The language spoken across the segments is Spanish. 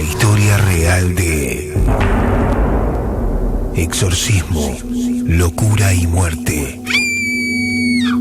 historia real de exorcismo, locura y muerte.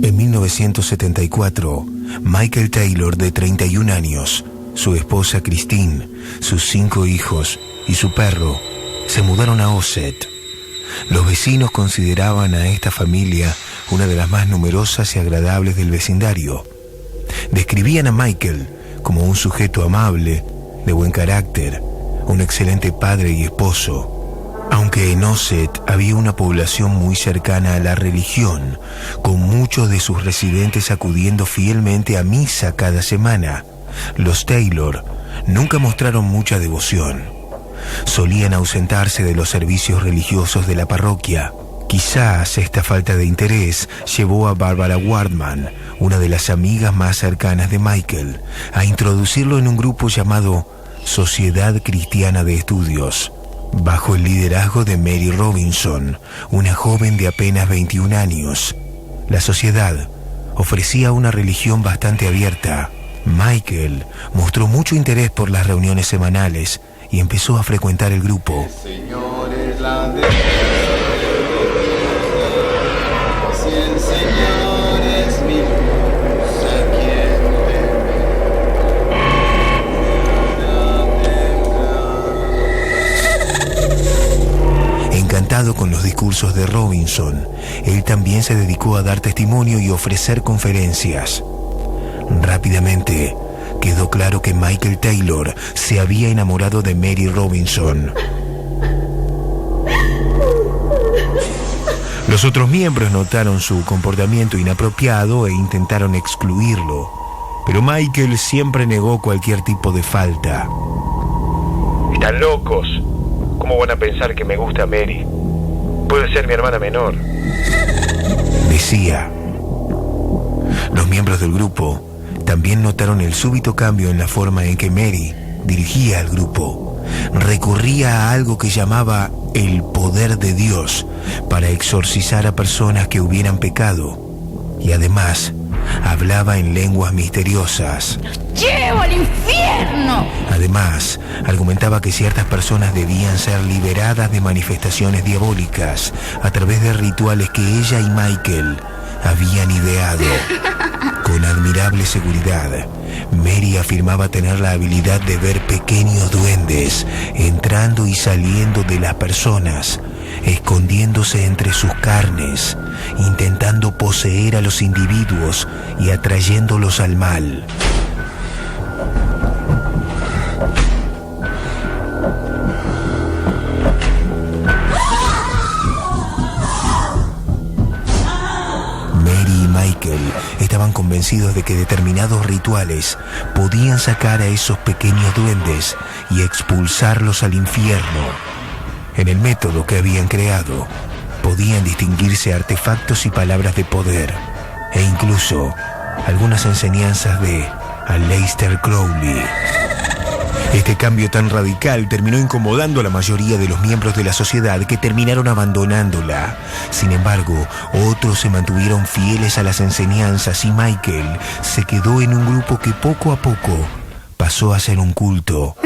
En 1974, Michael Taylor, de 31 años, su esposa Christine, sus 5 hijos y su perro se mudaron a Osset. Los vecinos consideraban a esta familia una de las más numerosas y agradables del vecindario. Describían a Michael como un sujeto amable, de buen carácter, un excelente padre y esposo. Aunque en Osset había una población muy cercana a la religión, con muchos de sus residentes acudiendo fielmente a misa cada semana, los Taylor nunca mostraron mucha devoción. Solían ausentarse de los servicios religiosos de la parroquia. Quizás esta falta de interés llevó a Barbara Wardman, una de las amigas más cercanas de Michael, a introducirlo en un grupo llamado Sociedad Cristiana de Estudios, bajo el liderazgo de Mary Robinson, una joven de apenas 21 años. La sociedad ofrecía una religión bastante abierta. Michael mostró mucho interés por las reuniones semanales y empezó a frecuentar el grupo. Encantado con los discursos de Robinson, él también se dedicó a dar testimonio y ofrecer conferencias. Rápidamente quedó claro que Michael Taylor se había enamorado de Mary Robinson. Los otros miembros notaron su comportamiento inapropiado e intentaron excluirlo, pero Michael siempre negó cualquier tipo de falta. Están locos. ¿Cómo van a pensar que me gusta Mary? Puede ser mi hermana menor, decía. Los miembros del grupo también notaron el súbito cambio en la forma en que Mary dirigía al grupo. Recurría a algo que llamaba el poder de Dios para exorcizar a personas que hubieran pecado, y además hablaba en lenguas misteriosas. ¡Los llevo al infierno! Además, argumentaba que ciertas personas debían ser liberadas de manifestaciones diabólicas a través de rituales que ella y Michael habían ideado. Con admirable seguridad, Mary afirmaba tener la habilidad de ver pequeños duendes entrando y saliendo de las personas, escondiéndose entre sus carnes, intentando poseer a los individuos y atrayéndolos al mal. Estaban convencidos de que determinados rituales podían sacar a esos pequeños duendes y expulsarlos al infierno. En el método que habían creado, podían distinguirse artefactos y palabras de poder, e incluso algunas enseñanzas de Aleister Crowley. Este cambio tan radical terminó incomodando a la mayoría de los miembros de la sociedad, que terminaron abandonándola. Sin embargo, otros se mantuvieron fieles a las enseñanzas y Michael se quedó en un grupo que poco a poco pasó a ser un culto.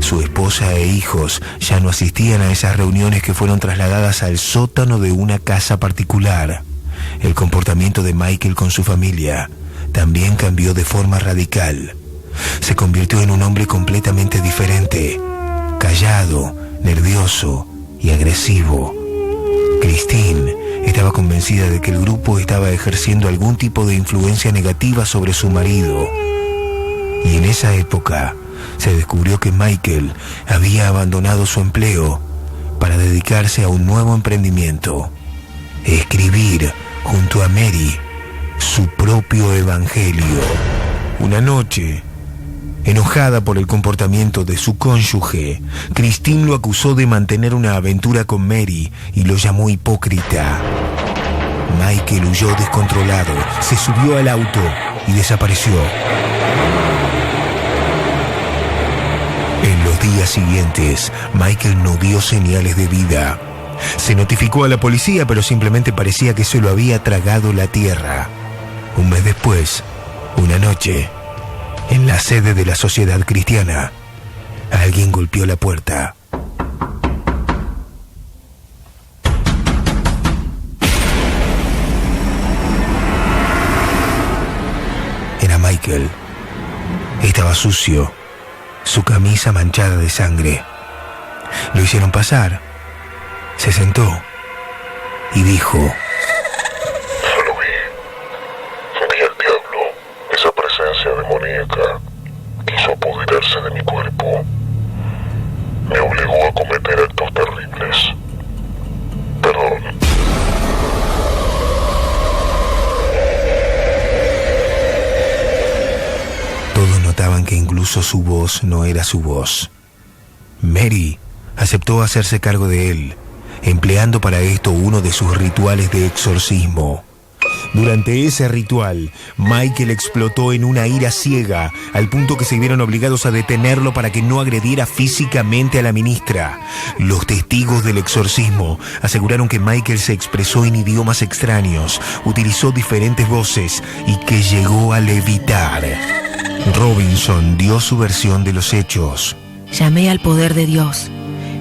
Su esposa e hijos ya no asistían a esas reuniones, que fueron trasladadas al sótano de una casa particular. El comportamiento de Michael con su familia también cambió de forma radical. Se convirtió en un hombre completamente diferente, callado, nervioso y agresivo. Christine estaba convencida de que el grupo estaba ejerciendo algún tipo de influencia negativa sobre su marido. Y en esa época se descubrió que Michael había abandonado su empleo para dedicarse a un nuevo emprendimiento: escribir junto a Mary su propio evangelio. Una noche, enojada por el comportamiento de su cónyuge, Christine lo acusó de mantener una aventura con Mary y lo llamó hipócrita. Michael huyó descontrolado, se subió al auto y desapareció. En los días siguientes, Michael no dio señales de vida. Se notificó a la policía, pero simplemente parecía que se lo había tragado la tierra. Un mes después, una noche, En la sede de la Sociedad Cristiana, alguien golpeó la puerta. Era Michael. Estaba sucio, su camisa manchada de sangre. Lo hicieron pasar. Se sentó y dijo: Lo vi al diablo. Esa presencia demoníaca quiso apoderarse de mi cuerpo. Me obligó a cometer actos terribles. Perdón. Todos notaban que incluso su voz no era su voz. Mary aceptó hacerse cargo de él, empleando para esto uno de sus rituales de exorcismo. Durante ese ritual, Michael explotó en una ira ciega, al punto que se vieron obligados a detenerlo para que no agrediera físicamente a la ministra. Los testigos del exorcismo aseguraron que Michael se expresó en idiomas extraños, utilizó diferentes voces y que llegó a levitar. Robinson dio su versión de los hechos. Llamé al poder de Dios.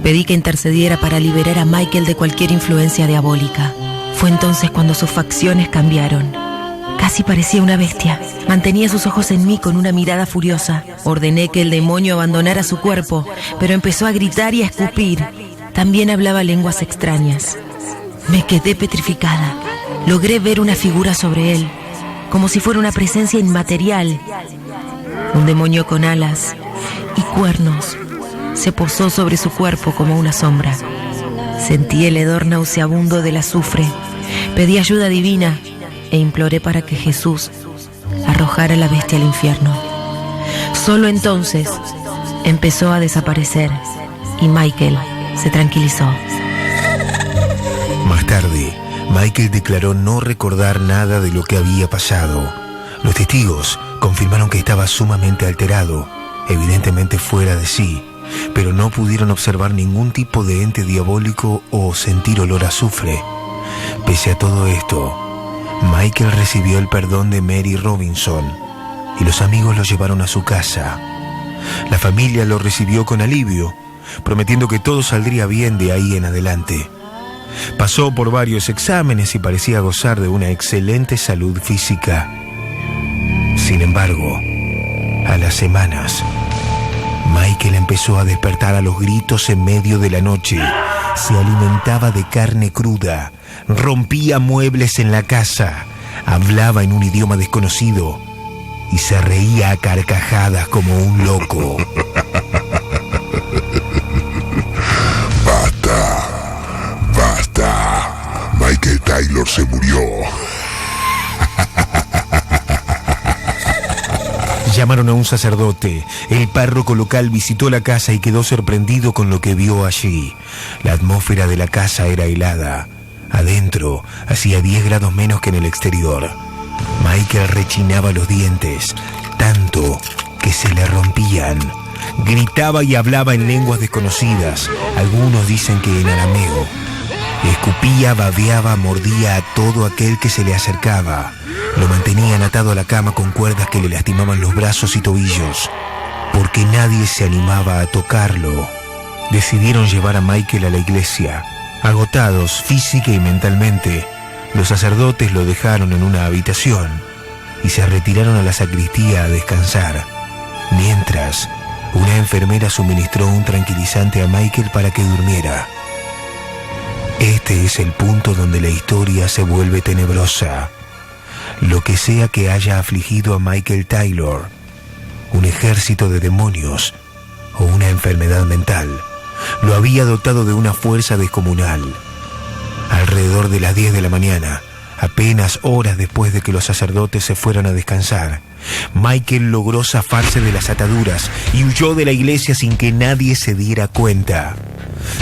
Pedí que intercediera para liberar a Michael de cualquier influencia diabólica. Fue entonces cuando sus facciones cambiaron. Casi parecía una bestia. Mantenía sus ojos en mí con una mirada furiosa. Ordené que el demonio abandonara su cuerpo, pero empezó a gritar y a escupir. También hablaba lenguas extrañas. Me quedé petrificada. Logré ver una figura sobre él, como si fuera una presencia inmaterial. Un demonio con alas y cuernos se posó sobre su cuerpo como una sombra. Sentí el hedor nauseabundo del azufre. Pedí ayuda divina e imploré para que Jesús arrojara a la bestia al infierno. Solo entonces empezó a desaparecer y Michael se tranquilizó. Más tarde, Michael declaró no recordar nada de lo que había pasado. Los testigos confirmaron que estaba sumamente alterado, evidentemente fuera de sí, pero no pudieron observar ningún tipo de ente diabólico o sentir olor a azufre. Pese a todo esto, Michael recibió el perdón de Mary Robinson y los amigos lo llevaron a su casa. La familia lo recibió con alivio, prometiendo que todo saldría bien de ahí en adelante. Pasó por varios exámenes y parecía gozar de una excelente salud física. Sin embargo, a las semanas, Michael empezó a despertar a los gritos en medio de la noche. Se alimentaba de carne cruda, rompía muebles en la casa, hablaba en un idioma desconocido y se reía a carcajadas como un loco. Basta. Michael Taylor se murió. Llamaron a un sacerdote. El párroco local visitó la casa y quedó sorprendido con lo que vio allí. La atmósfera de la casa era helada. Adentro hacía 10 grados menos que en el exterior. Michael rechinaba los dientes, tanto que se le rompían. Gritaba y hablaba en lenguas desconocidas. Algunos dicen que en arameo. Escupía, babeaba, mordía a todo aquel que se le acercaba. Lo mantenían atado a la cama con cuerdas que le lastimaban los brazos y tobillos, porque nadie se animaba a tocarlo. Decidieron llevar a Michael a la iglesia. Agotados física y mentalmente, los sacerdotes lo dejaron en una habitación y se retiraron a la sacristía a descansar, mientras una enfermera suministró un tranquilizante a Michael para que durmiera. Este es el punto donde la historia se vuelve tenebrosa. Lo que sea que haya afligido a Michael Taylor, un ejército de demonios o una enfermedad mental, lo había dotado de una fuerza descomunal. Alrededor de las 10 de la mañana, apenas horas después de que los sacerdotes se fueran a descansar, Michael logró zafarse de las ataduras y huyó de la iglesia sin que nadie se diera cuenta.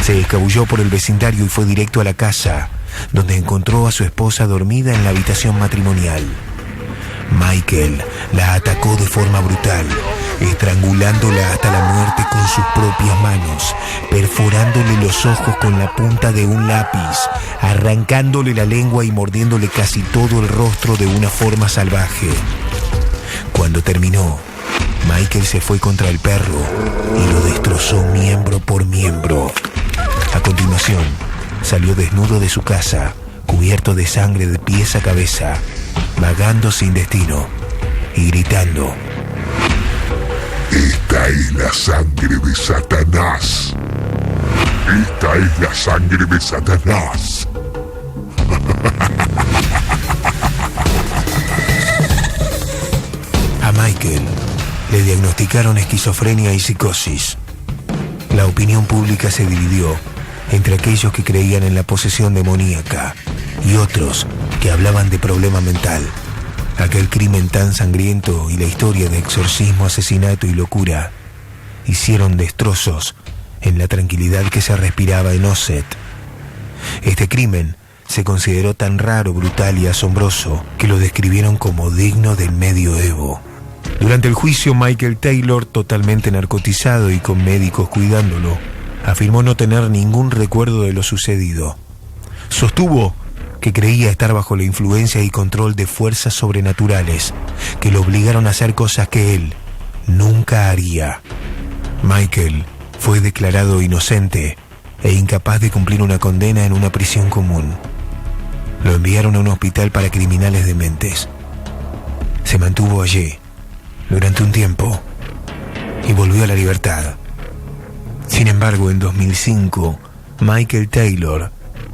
Se escabulló por el vecindario y fue directo a la casa, donde encontró a su esposa dormida en la habitación matrimonial. Michael la atacó de forma brutal, estrangulándola hasta la muerte con sus propias manos, perforándole los ojos con la punta de un lápiz, arrancándole la lengua y mordiéndole casi todo el rostro de una forma salvaje. Cuando terminó, Michael se fue contra el perro y lo destrozó miembro por miembro. A continuación, salió desnudo de su casa, cubierto de sangre de pies a cabeza, vagando sin destino y gritando: Esta es la sangre de Satanás. Esta es la sangre de Satanás. A Michael le diagnosticaron esquizofrenia y psicosis. La opinión pública se dividió entre aquellos que creían en la posesión demoníaca y otros que hablaban de problema mental. Aquel crimen tan sangriento y la historia de exorcismo, asesinato y locura hicieron destrozos en la tranquilidad que se respiraba en Osset. Este crimen se consideró tan raro, brutal y asombroso que lo describieron como digno del medioevo. Durante el juicio, Michael Taylor, totalmente narcotizado y con médicos cuidándolo, afirmó no tener ningún recuerdo de lo sucedido. Sostuvo que creía estar bajo la influencia y control de fuerzas sobrenaturales que lo obligaron a hacer cosas que él nunca haría. Michael fue declarado inocente e incapaz de cumplir una condena en una prisión común. Lo enviaron a un hospital para criminales dementes. Se mantuvo allí durante un tiempo y volvió a la libertad. Sin embargo, en 2005, Michael Taylor,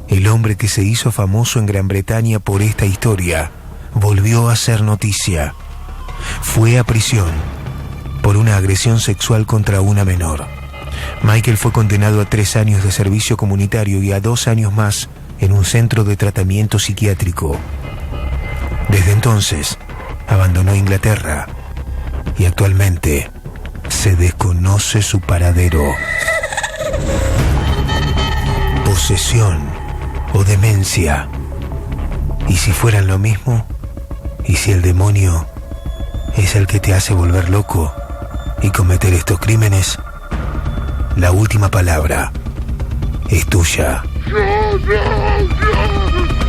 el hombre que se hizo famoso en Gran Bretaña por esta historia, volvió a hacer noticia. Fue a prisión por una agresión sexual contra una menor. Michael fue condenado a 3 años de servicio comunitario y a 2 años más en un centro de tratamiento psiquiátrico. Desde entonces, abandonó Inglaterra y actualmente se desconoce su paradero. Posesión o demencia. ¿Y si fueran lo mismo? ¿Y si el demonio es el que te hace volver loco y cometer estos crímenes? La última palabra es tuya. No.